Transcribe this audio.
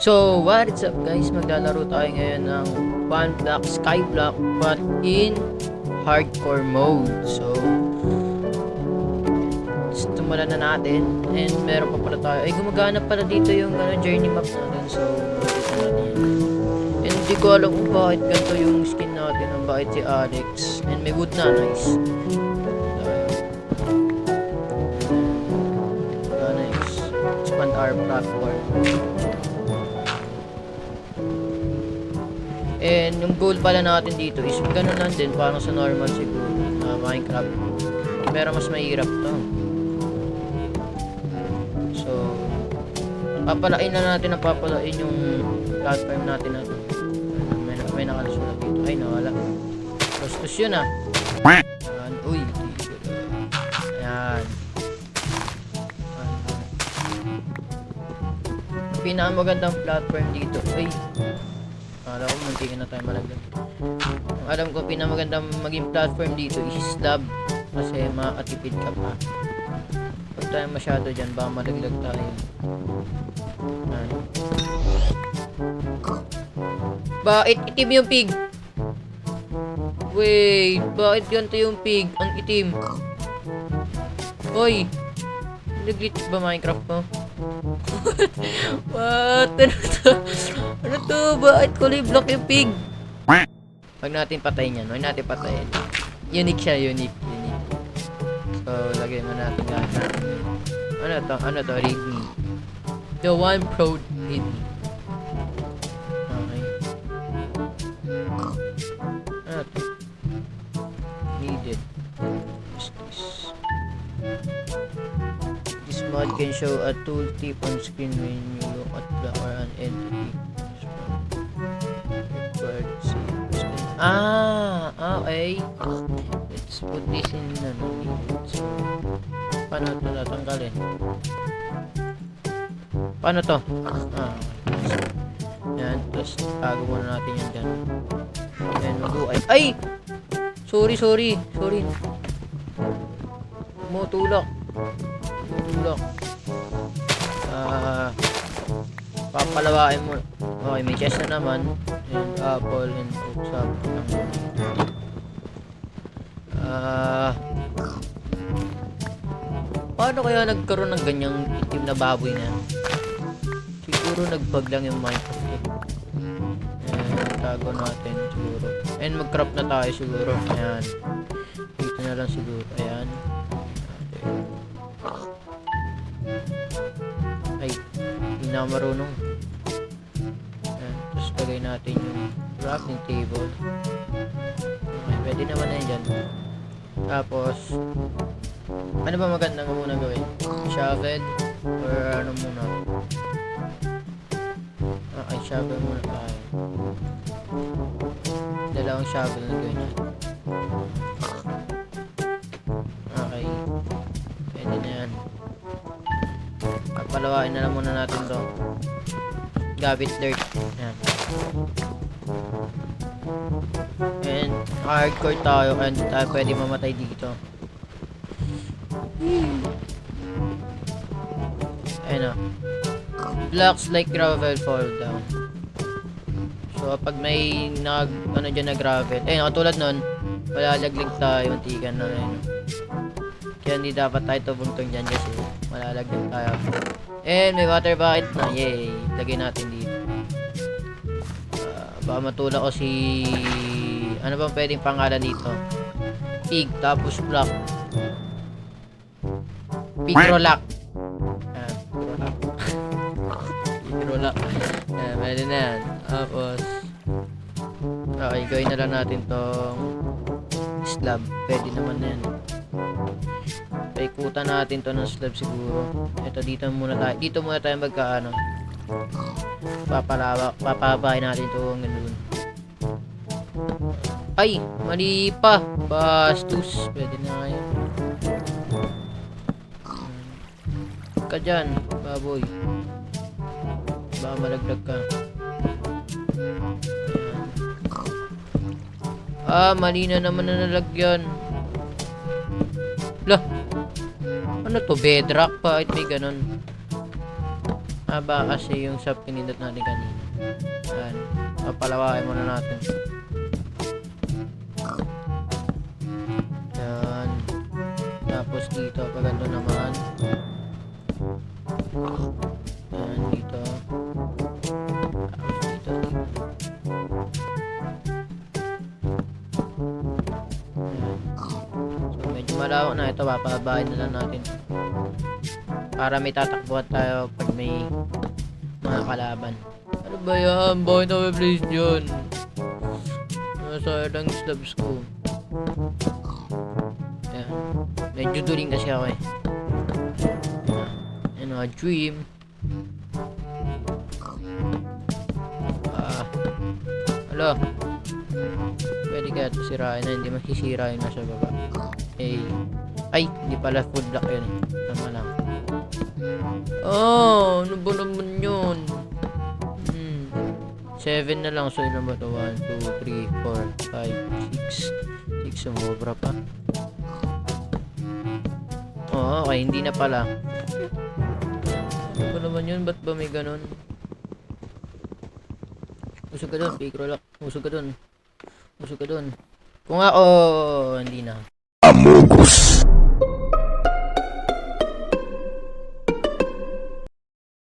So, what's up guys? Maglalaro tayo ngayon ng One Block Skyblock but in hardcore mode. So, simulan na natin. And meron pa pala tayo. Ay, gumagana pala dito yung journey map natin. So, makikita natin yan. And hindi ko alam kung bakit ganito yung skin natin. Ang bakit si Alex. And may wood na, nice. Nice. Expand our platform. And yung goal pala natin dito is ganun lang din, parang sa normal siguro na Minecraft. Pero mas mahirap to. So, papalain na natin ang papalain yung platform natin na to. May nakalusulat dito. Ay, nawala. Tustos yun ah. Ayan. Uy. Ayan. Pinakamagandang platform dito. Ay. Alam ko, muntikin na tayo malaglag. Ang alam ko, pinamagandang maging platform dito is slab. Kasi makatipid ka pa. Pag tayo masyado dyan, baka malaglag tayo. Ayan. Bakit itim yung pig? Wait, bakit ganito yung pig? Ang itim. Hoy! Nag-glitch ba Minecraft mo? What? Ano to? Ano to? Bakit kulay block yung pig? Huwag natin patayin yan. Huwag natin patayin. Unique siya. Unique. So, lagay mo natin gana. Ano to? Ano to? Read me. The one proud read me. Okay. Ano to? Needed. This mod can show a tooltip on screen when you look at the or an entity. Okay. Let's put this in so, paano ito natanggalin? Paano to? Yan, tapos tago muna natin yan dyan. Yan, ay! Sorry. Tulak. Papalawain mo. Okay, may chest na naman. And apple and oats up. Paano kaya nagkaroon ng ganyang itim na baboy na? Siguro nag-bug lang yung Minecraft. And tago natin siguro. And mag-crop na tayo siguro. Ayan. Dito na lang siguro. Ayan. Ay, hindi na marunong. Ayan, tapos lagay natin yung crafting table. Okay, pwede naman na yun dyan. Tapos, ano ba magandang muna gawin? Shovel? Or ano muna? Okay, shovel muna tayo. Dalawang shovel na gawin natin. Okay. Pwede na yan. Palawain na lang muna natin to. Gamit dirt. Yan. And hardcore tayo and tayo pwede mamatay dito. Ayun o. Blocks like gravel fall down. So pag may dyan na gravel, ayun, katulad nun, malalaglag tayo, untikan na rin. Kaya hindi dapat tayo tubungtong dyan kasi malalaglag tayo. And may water bucket na. Yay! Lagay natin dito. Baka matulak ko si... Ano bang pwedeng pangalan dito? Pig, tapos block. Pigrolak. Pigrolak. Pwede na yan. Tapos... Okay, gawin na lang natin tong slab. Pwede naman na yan. Paikutan natin to ng slab siguro. Ito, dito muna tayo magkaano. Papabahin natin to hanggang dun. Ay! Mali pa! Bastos! Pwede na ngayon. Ka dyan, baboy. Baka malaglag ka. Mali na naman na nalagyan. Lah! Ano to? Bedrock pa? Bakit may ganun? Haba kasi yung sa pinindot natin kanina. Yan. Papalawain muna natin. Yan. Tapos dito, pagando naman. Yan, dito. Tapos dito. Yan. So, medyo malawak na ito. Papabahin na lang natin. Para may tatakbuhan tayo pag may mga kalaban. Ano ba yan? Bakit na may place dyan? Nasayang lang slabs ko. Ayan. Medyo duling kasi ako eh. Ayan o, dream. Alo. Pwede kaya ito sirain na. Hindi masisira yung nasa baba. Eh. Ay, hindi pala food block yun eh. Tama lang. Oh, ano ba naman yun? 7 na lang. So, ilan ba ito? 1, 2, 3, 4, 5, 6. 6 sumobra pa. Oh, okay. Hindi na pala. Ano ba naman yun? Ba't ba may ganun? Usog ka dun. Fake roll up. Usog ka dun. Usog ka dun. Kung nga, oh, hindi na. Amogus.